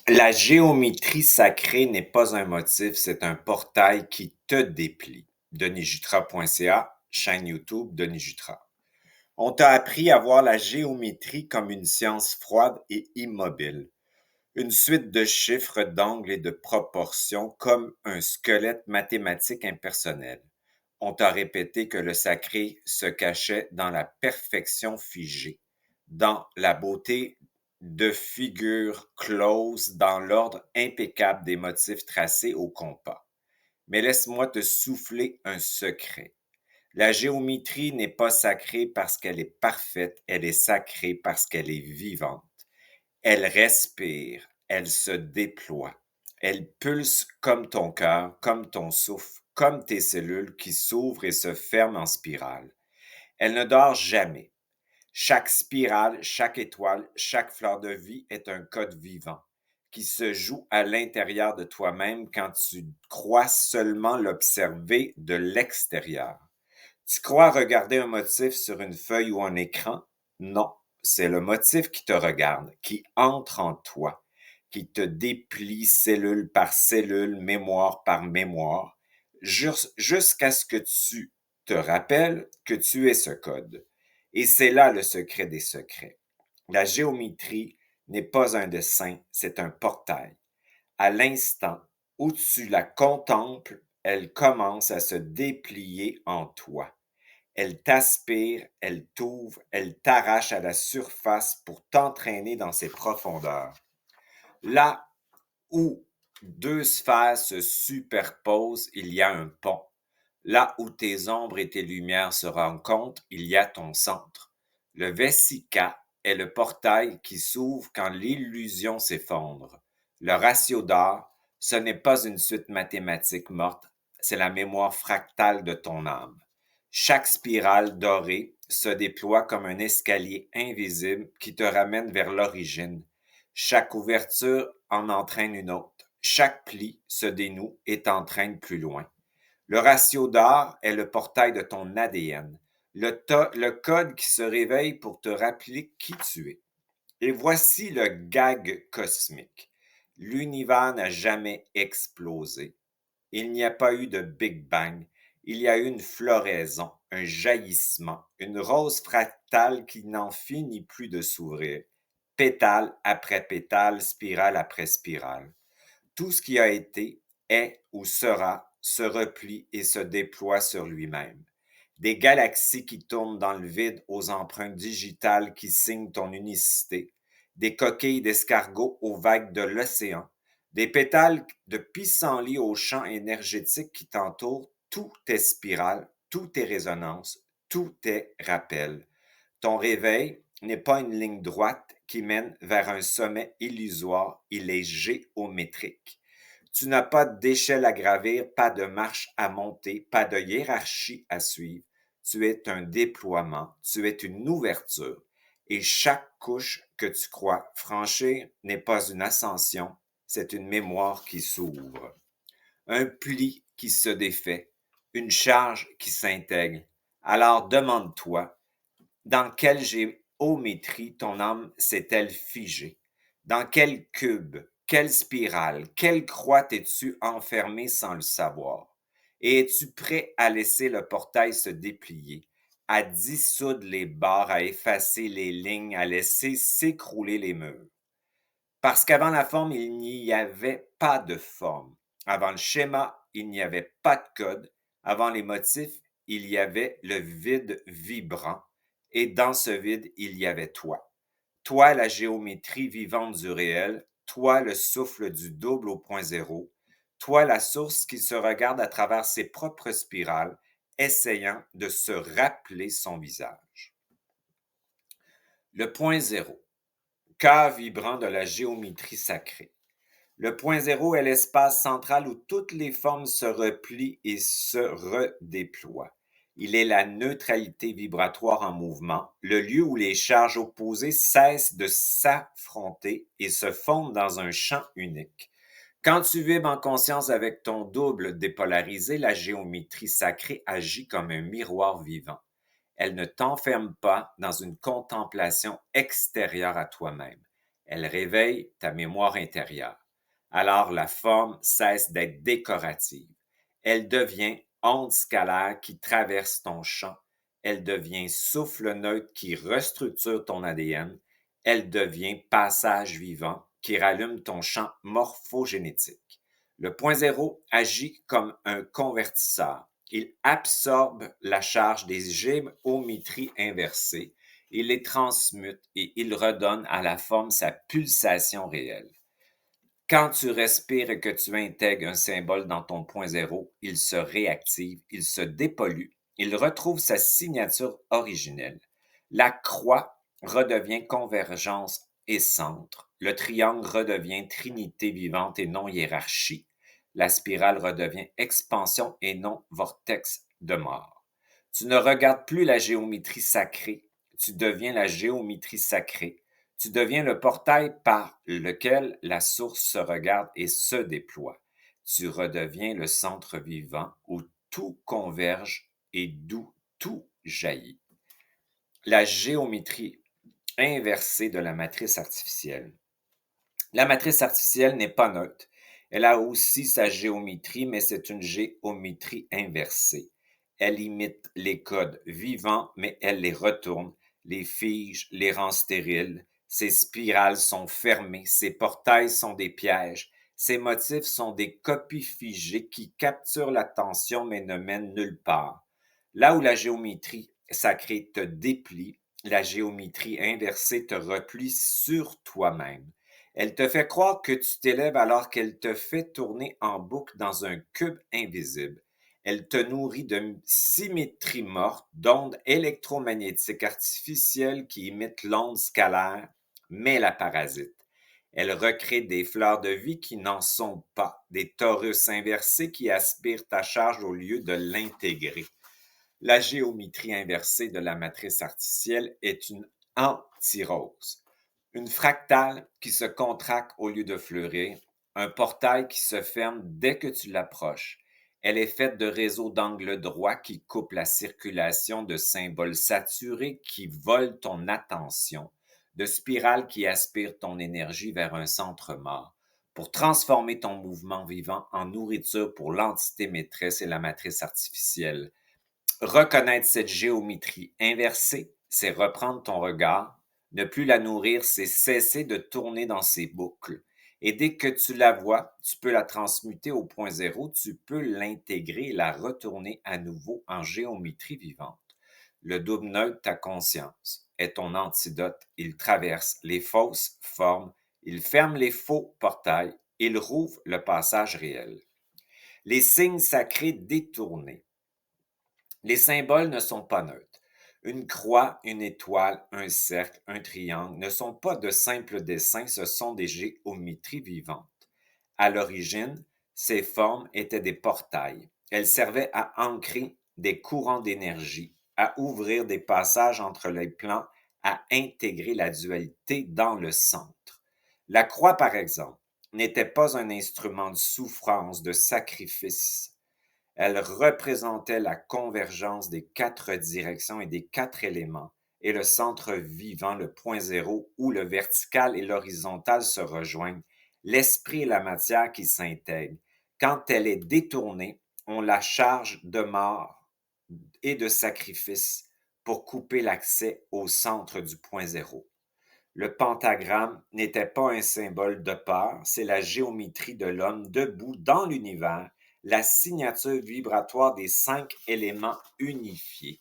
La géométrie sacrée n'est pas un motif, c'est un portail qui te déplie. denisjutra.ca, chaîne YouTube Denis Jutra. On t'a appris à voir la géométrie comme une science froide et immobile, une suite de chiffres, d'angles et de proportions comme un squelette mathématique impersonnel. On t'a répété que le sacré se cachait dans la perfection figée, dans la beauté de figures closes, dans l'ordre impeccable des motifs tracés au compas. Mais laisse-moi te souffler un secret. La géométrie n'est pas sacrée parce qu'elle est parfaite, elle est sacrée parce qu'elle est vivante. Elle respire, elle se déploie. Elle pulse comme ton cœur, comme ton souffle, comme tes cellules qui s'ouvrent et se ferment en spirale. Elle ne dort jamais. Chaque spirale, chaque étoile, chaque fleur de vie est un code vivant qui se joue à l'intérieur de toi-même quand tu crois seulement l'observer de l'extérieur. Tu crois regarder un motif sur une feuille ou un écran? Non, c'est le motif qui te regarde, qui entre en toi, qui te déplie cellule par cellule, mémoire par mémoire, jusqu'à ce que tu te rappelles que tu es ce code. Et c'est là le secret des secrets. La géométrie n'est pas un dessin, c'est un portail. À l'instant où tu la contemples, elle commence à se déplier en toi. Elle t'aspire, elle t'ouvre, elle t'arrache à la surface pour t'entraîner dans ses profondeurs. Là où deux sphères se superposent, il y a un pont. Là où tes ombres et tes lumières se rencontrent, il y a ton centre. Le vesica est le portail qui s'ouvre quand l'illusion s'effondre. Le ratio d'or, ce n'est pas une suite mathématique morte, c'est la mémoire fractale de ton âme. Chaque spirale dorée se déploie comme un escalier invisible qui te ramène vers l'origine. Chaque ouverture en entraîne une autre. Chaque pli se dénoue et t'entraîne plus loin. Le ratio d'or est le portail de ton ADN, le code qui se réveille pour te rappeler qui tu es. Et voici le gag cosmique. L'univers n'a jamais explosé. Il n'y a pas eu de Big Bang. Il y a eu une floraison, un jaillissement, une rose fractale qui n'en finit plus de s'ouvrir, pétale après pétale, spirale après spirale. Tout ce qui a été, est ou sera se replie et se déploie sur lui-même. Des galaxies qui tournent dans le vide aux empreintes digitales qui signent ton unicité, des coquilles d'escargots aux vagues de l'océan, des pétales de pissenlit aux champs énergétiques qui t'entourent, tout est spirale, tout est résonance, tout est rappel. Ton réveil n'est pas une ligne droite qui mène vers un sommet illusoire, il est géométrique. Tu n'as pas d'échelle à gravir, pas de marche à monter, pas de hiérarchie à suivre. Tu es un déploiement, tu es une ouverture. Et chaque couche que tu crois franchir n'est pas une ascension, c'est une mémoire qui s'ouvre. Un pli qui se défait, une charge qui s'intègre. Alors demande-toi, dans quelle géométrie ton âme s'est-elle figée? Dans quel cube, quelle spirale, quelle croix t'es-tu enfermé sans le savoir? Et es-tu prêt à laisser le portail se déplier, à dissoudre les barres, à effacer les lignes, à laisser s'écrouler les murs? Parce qu'avant la forme, il n'y avait pas de forme. Avant le schéma, il n'y avait pas de code. Avant les motifs, il y avait le vide vibrant. Et dans ce vide, il y avait toi. Toi, la géométrie vivante du réel. Toi, le souffle du double au point zéro. Toi, la source qui se regarde à travers ses propres spirales, essayant de se rappeler son visage. Le point zéro, cœur vibrant de la géométrie sacrée. Le point zéro est l'espace central où toutes les formes se replient et se redéploient. Il est la neutralité vibratoire en mouvement, le lieu où les charges opposées cessent de s'affronter et se fondent dans un champ unique. Quand tu vibres en conscience avec ton double dépolarisé, la géométrie sacrée agit comme un miroir vivant. Elle ne t'enferme pas dans une contemplation extérieure à toi-même. Elle réveille ta mémoire intérieure. Alors la forme cesse d'être décorative. Elle devient onde scalaire qui traverse ton champ. Elle devient souffle neutre qui restructure ton ADN. Elle devient passage vivant qui rallume ton champ morphogénétique. Le point zéro agit comme un convertisseur. Il absorbe la charge des géométries inversées, il les transmute et il redonne à la forme sa pulsation réelle. Quand tu respires et que tu intègres un symbole dans ton point zéro, il se réactive, il se dépollue, il retrouve sa signature originelle. La croix redevient convergence et centre. Le triangle redevient trinité vivante et non hiérarchie. La spirale redevient expansion et non vortex de mort. Tu ne regardes plus la géométrie sacrée, tu deviens la géométrie sacrée. Tu deviens le portail par lequel la source se regarde et se déploie. Tu redeviens le centre vivant où tout converge et d'où tout jaillit. La géométrie inversée de la matrice artificielle. La matrice artificielle n'est pas neutre. Elle a aussi sa géométrie, mais c'est une géométrie inversée. Elle imite les codes vivants, mais elle les retourne, les fige, les rend stériles. Ses spirales sont fermées, ses portails sont des pièges, ses motifs sont des copies figées qui capturent l'attention mais ne mènent nulle part. Là où la géométrie sacrée te déplie, la géométrie inversée te replie sur toi-même. Elle te fait croire que tu t'élèves alors qu'elle te fait tourner en boucle dans un cube invisible. Elle te nourrit de symétrie morte, d'ondes électromagnétiques artificielles qui imitent l'onde scalaire, mais la parasite. Elle recrée des fleurs de vie qui n'en sont pas, des torus inversés qui aspirent ta charge au lieu de l'intégrer. La géométrie inversée de la matrice artificielle est une antirose. Une fractale qui se contracte au lieu de fleurir, un portail qui se ferme dès que tu l'approches. Elle est faite de réseaux d'angles droits qui coupent la circulation, de symboles saturés qui volent ton attention, de spirales qui aspirent ton énergie vers un centre mort, pour transformer ton mouvement vivant en nourriture pour l'entité maîtresse et la matrice artificielle. Reconnaître cette géométrie inversée, c'est reprendre ton regard. Ne plus la nourrir, c'est cesser de tourner dans ses boucles. Et dès que tu la vois, tu peux la transmuter au point zéro, tu peux l'intégrer et la retourner à nouveau en géométrie vivante. Le double neutre, ta conscience, est ton antidote. Il traverse les fausses formes, il ferme les faux portails, il rouvre le passage réel. Les signes sacrés détournés. Les symboles ne sont pas neutres. Une croix, une étoile, un cercle, un triangle ne sont pas de simples dessins, ce sont des géométries vivantes. À l'origine, ces formes étaient des portails. Elles servaient à ancrer des courants d'énergie, à ouvrir des passages entre les plans, à intégrer la dualité dans le centre. La croix, par exemple, n'était pas un instrument de souffrance, de sacrifice. Elle représentait la convergence des quatre directions et des quatre éléments, et le centre vivant, le point zéro, où le vertical et l'horizontal se rejoignent, l'esprit et la matière qui s'intègrent. Quand elle est détournée, on la charge de mort et de sacrifice pour couper l'accès au centre du point zéro. Le pentagramme n'était pas un symbole de peur, c'est la géométrie de l'homme debout dans l'univers, la signature vibratoire des 5 éléments unifiés.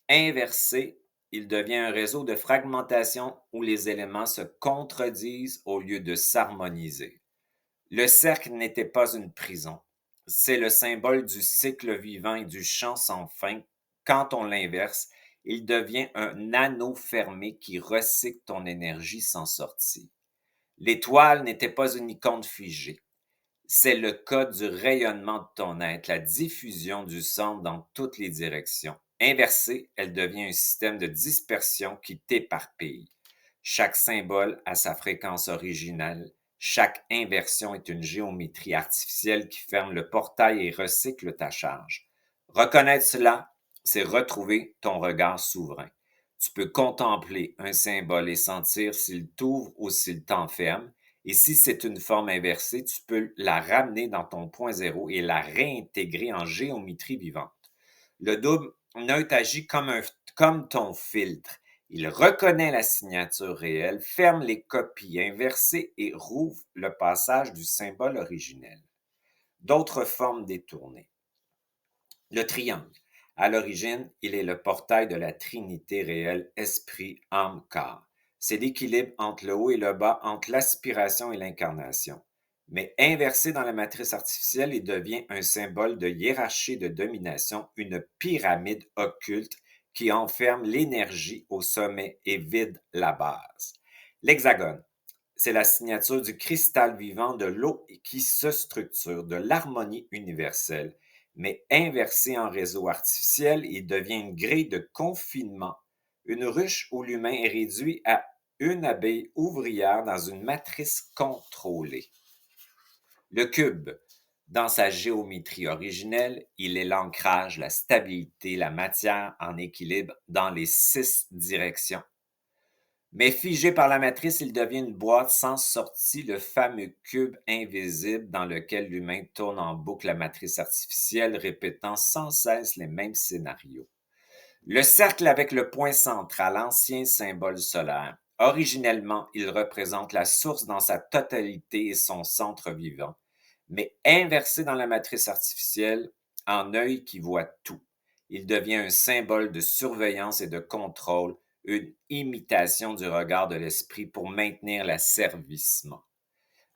Inversé, il devient un réseau de fragmentation où les éléments se contredisent au lieu de s'harmoniser. Le cercle n'était pas une prison, c'est le symbole du cycle vivant et du champ sans fin. Quand on l'inverse, il devient un anneau fermé qui recycle ton énergie sans sortie. L'étoile n'était pas une icône figée. C'est le code du rayonnement de ton être, la diffusion du centre dans toutes les directions. Inversée, elle devient un système de dispersion qui t'éparpille. Chaque symbole a sa fréquence originale. Chaque inversion est une géométrie artificielle qui ferme le portail et recycle ta charge. Reconnaître cela, c'est retrouver ton regard souverain. Tu peux contempler un symbole et sentir s'il t'ouvre ou s'il t'enferme. Et si c'est une forme inversée, tu peux la ramener dans ton point zéro et la réintégrer en géométrie vivante. Le double neutre agit comme ton filtre. Il reconnaît la signature réelle, ferme les copies inversées et rouvre le passage du symbole originel. D'autres formes détournées. Le triangle. À l'origine, il est le portail de la Trinité réelle, esprit, âme, corps. C'est l'équilibre entre le haut et le bas, entre l'aspiration et l'incarnation. Mais inversé dans la matrice artificielle, il devient un symbole de hiérarchie et de domination, une pyramide occulte qui enferme l'énergie au sommet et vide la base. L'hexagone. C'est la signature du cristal vivant de l'eau qui se structure, de l'harmonie universelle. Mais inversé en réseau artificiel, il devient une grille de confinement, une ruche où l'humain est réduit à une abeille ouvrière dans une matrice contrôlée. Le cube, dans sa géométrie originelle, il est l'ancrage, la stabilité, la matière en équilibre dans les 6 directions. Mais figé par la matrice, il devient une boîte sans sortie, le fameux cube invisible dans lequel l'humain tourne en boucle la matrice artificielle, répétant sans cesse les mêmes scénarios. Le cercle avec le point central, ancien symbole solaire. Originellement, il représente la source dans sa totalité et son centre vivant, mais inversé dans la matrice artificielle, en œil qui voit tout. Il devient un symbole de surveillance et de contrôle, une imitation du regard de l'esprit pour maintenir l'asservissement.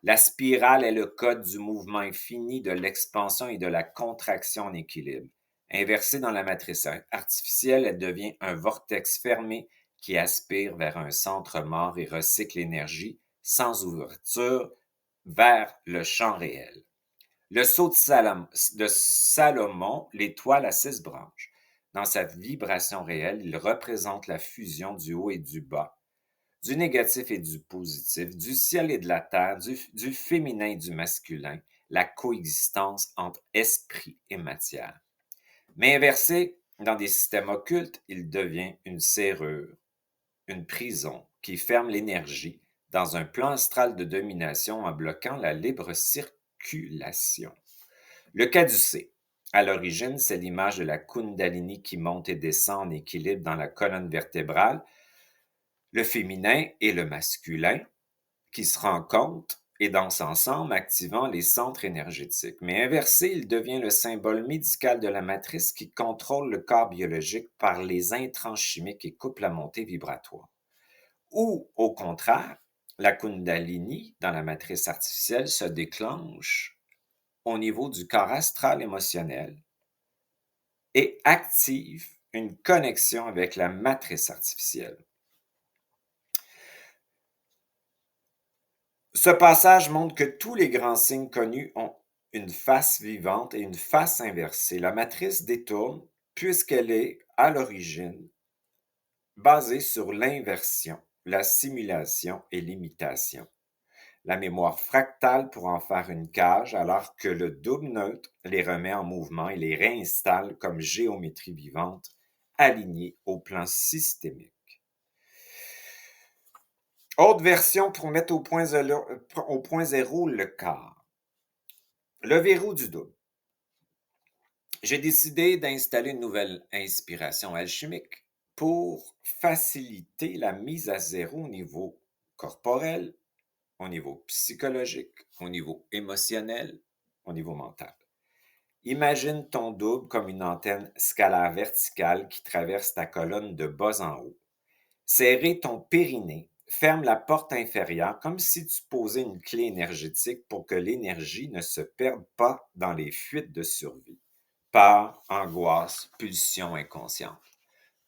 La spirale est le code du mouvement infini, de l'expansion et de la contraction en équilibre. Inversée dans la matrice artificielle, elle devient un vortex fermé qui aspire vers un centre mort et recycle l'énergie sans ouverture vers le champ réel. Le sceau de Salomon, l'étoile à 6 branches. Dans sa vibration réelle, il représente la fusion du haut et du bas, du négatif et du positif, du ciel et de la terre, du féminin et du masculin, la coexistence entre esprit et matière. Mais inversé dans des systèmes occultes, il devient une serrure, une prison qui ferme l'énergie dans un plan astral de domination en bloquant la libre circulation. Le caducée. À l'origine, c'est l'image de la Kundalini qui monte et descend en équilibre dans la colonne vertébrale, le féminin et le masculin qui se rencontrent et dansent ensemble, activant les centres énergétiques. Mais inversé, il devient le symbole médical de la matrice qui contrôle le corps biologique par les intrants chimiques et coupe la montée vibratoire. Ou, au contraire, la Kundalini, dans la matrice artificielle, se déclenche au niveau du corps astral émotionnel et active une connexion avec la matrice artificielle. Ce passage montre que tous les grands signes connus ont une face vivante et une face inversée. La matrice détourne puisqu'elle est, à l'origine, basée sur l'inversion, la simulation et l'imitation. La mémoire fractale pour en faire une cage, alors que le double neutre les remet en mouvement et les réinstalle comme géométrie vivante, alignée au plan systémique. Autre version pour mettre au point zéro le quart. Le verrou du double. J'ai décidé d'installer une nouvelle inspiration alchimique pour faciliter la mise à zéro au niveau corporel, au niveau psychologique, au niveau émotionnel, au niveau mental. Imagine ton double comme une antenne scalaire verticale qui traverse ta colonne de bas en haut. Serrer ton périnée, ferme la porte inférieure comme si tu posais une clé énergétique pour que l'énergie ne se perde pas dans les fuites de survie. Peur, angoisse, pulsion inconsciente.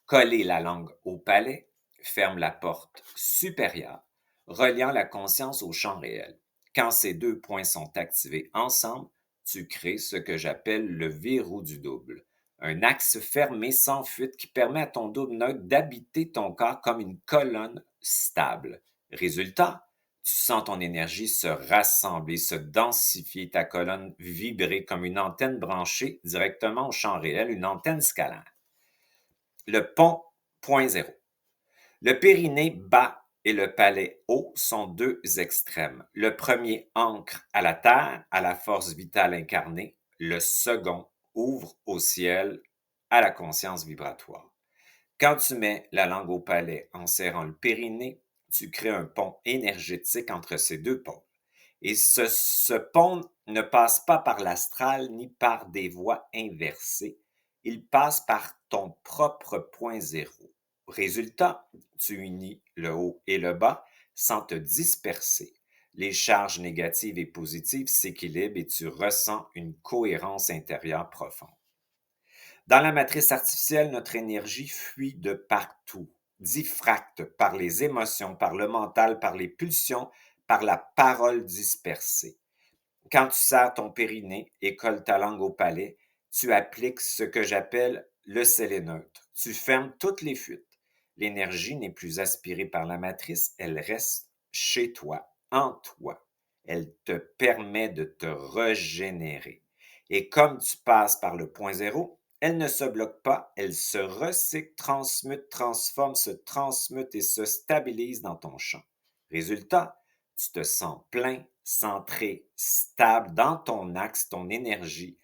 Coller la langue au palais, ferme la porte supérieure, reliant la conscience au champ réel. Quand ces deux points sont activés ensemble, tu crées ce que j'appelle le verrou du double. Un axe fermé sans fuite qui permet à ton double neutre d'habiter ton corps comme une colonne stable. Résultat, tu sens ton énergie se rassembler, se densifier, ta colonne vibrer comme une antenne branchée directement au champ réel, une antenne scalaire. Le pont point zéro. Le périnée bas et le palais haut sont deux extrêmes. Le premier ancre à la terre, à la force vitale incarnée. Le second ouvre au ciel, à la conscience vibratoire. Quand tu mets la langue au palais en serrant le périnée, tu crées un pont énergétique entre ces deux pôles. Et ce pont ne passe pas par l'astral ni par des voies inversées. Il passe par ton propre point zéro. Résultat, tu unis le haut et le bas sans te disperser. Les charges négatives et positives s'équilibrent et tu ressens une cohérence intérieure profonde. Dans la matrice artificielle, notre énergie fuit de partout, diffracte par les émotions, par le mental, par les pulsions, par la parole dispersée. Quand tu serres ton périnée et colles ta langue au palais, tu appliques ce que j'appelle le scellé neutre. Tu fermes toutes les fuites. L'énergie n'est plus aspirée par la matrice, elle reste chez toi, en toi. Elle te permet de te régénérer. Et comme tu passes par le point zéro, elle ne se bloque pas, elle se recycle, transmute, transforme, se transmute et se stabilise dans ton champ. Résultat, tu te sens plein, centré, stable dans ton axe, ton énergie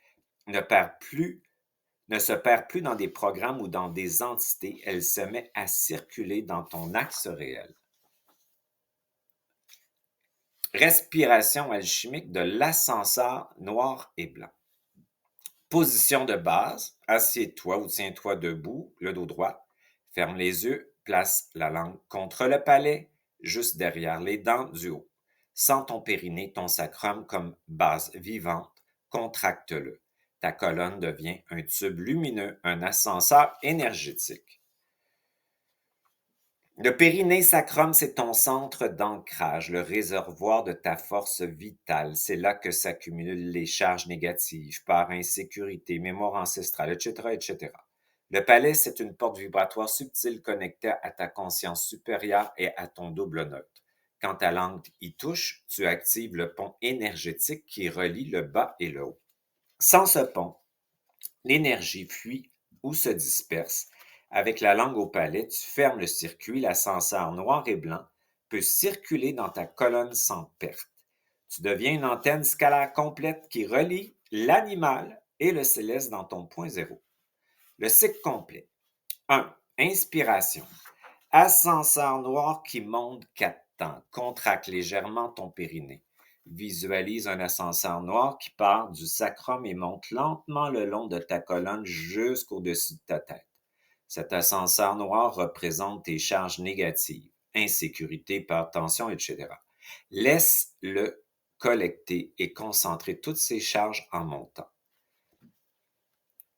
ne se perd plus dans des programmes ou dans des entités, elle se met à circuler dans ton axe réel. Respiration alchimique de l'ascenseur noir et blanc. Position de base, assieds-toi ou tiens-toi debout, le dos droit, ferme les yeux, place la langue contre le palais, juste derrière les dents du haut. Sens ton périnée, ton sacrum comme base vivante, contracte-le. Ta colonne devient un tube lumineux, un ascenseur énergétique. Le périnée sacrum, c'est ton centre d'ancrage, le réservoir de ta force vitale. C'est là que s'accumulent les charges négatives, par insécurité, mémoire ancestrale, etc., etc. Le palais, c'est une porte vibratoire subtile connectée à ta conscience supérieure et à ton double neutre. Quand ta langue y touche, tu actives le pont énergétique qui relie le bas et le haut. Sans ce pont, l'énergie fuit ou se disperse. Avec la langue au palais, tu fermes le circuit, l'ascenseur noir et blanc peut circuler dans ta colonne sans perte. Tu deviens une antenne scalaire complète qui relie l'animal et le céleste dans ton point zéro. Le cycle complet. 1. Inspiration. Ascenseur noir qui monte 4 temps. Contracte légèrement ton périnée. Visualise un ascenseur noir qui part du sacrum et monte lentement le long de ta colonne jusqu'au-dessus de ta tête. Cet ascenseur noir représente tes charges négatives, insécurité, peur, tension, etc. Laisse-le collecter et concentrer toutes ces charges en montant.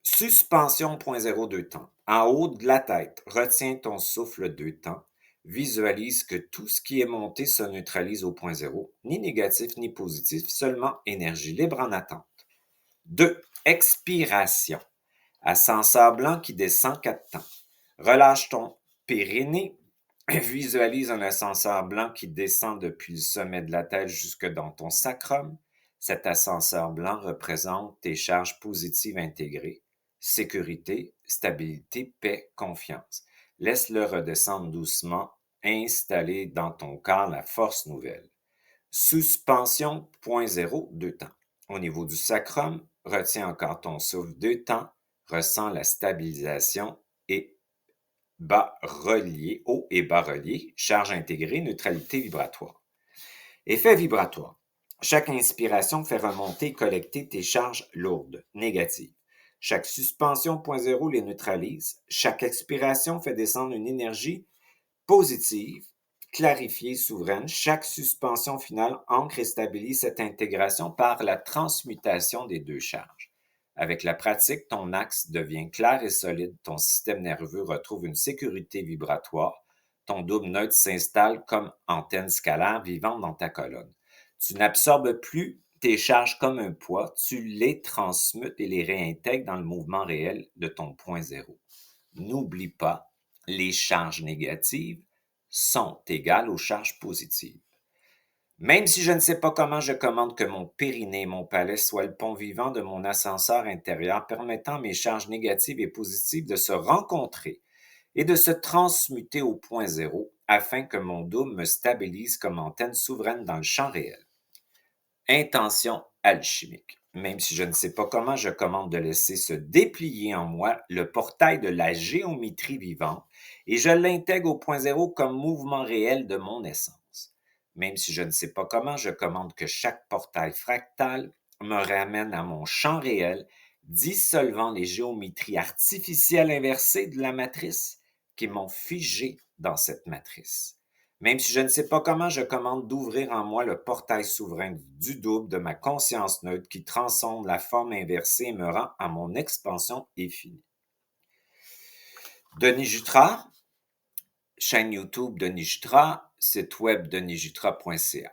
Suspension 0.02 temps. En haut de la tête, retiens ton souffle 2 temps. Visualise que tout ce qui est monté se neutralise au point zéro, ni négatif ni positif, seulement énergie libre en attente. 2. Expiration. Ascenseur blanc qui descend 4 temps. Relâche ton périnée. Visualise un ascenseur blanc qui descend depuis le sommet de la tête jusque dans ton sacrum. Cet ascenseur blanc représente tes charges positives intégrées. Sécurité, stabilité, paix, confiance. Laisse-le redescendre doucement, installer dans ton corps la force nouvelle. Suspension 0.0, 2 temps. Au niveau du sacrum, retiens encore ton souffle 2 temps, ressens la stabilisation et bas relié, haut et bas relié, charge intégrée, neutralité vibratoire. Effet vibratoire. Chaque inspiration fait remonter et collecter tes charges lourdes, négatives. Chaque suspension 0.0 les neutralise. Chaque expiration fait descendre une énergie positive, clarifiée, souveraine. Chaque suspension finale ancre et stabilise cette intégration par la transmutation des deux charges. Avec la pratique, ton axe devient clair et solide, ton système nerveux retrouve une sécurité vibratoire, ton double neutre s'installe comme antenne scalaire vivante dans ta colonne. Tu n'absorbes plus tes charges comme un poids, tu les transmutes et les réintègres dans le mouvement réel de ton point zéro. N'oublie pas, les charges négatives sont égales aux charges positives. Même si je ne sais pas comment, je commande que mon périnée, mon palais, soit le pont vivant de mon ascenseur intérieur, permettant mes charges négatives et positives de se rencontrer et de se transmuter au point zéro afin que mon double me stabilise comme antenne souveraine dans le champ réel. Intention alchimique. Même si je ne sais pas comment, je commande de laisser se déplier en moi le portail de la géométrie vivante et je l'intègre au point zéro comme mouvement réel de mon essence. Même si je ne sais pas comment, je commande que chaque portail fractal me ramène à mon champ réel, dissolvant les géométries artificielles inversées de la matrice qui m'ont figé dans cette matrice. Même si je ne sais pas comment, je commande d'ouvrir en moi le portail souverain du double de ma conscience neutre qui transcende la forme inversée et me rend à mon expansion infinie. Denis Jutras, chaîne YouTube Denis Jutras, site web denisjutra.ca.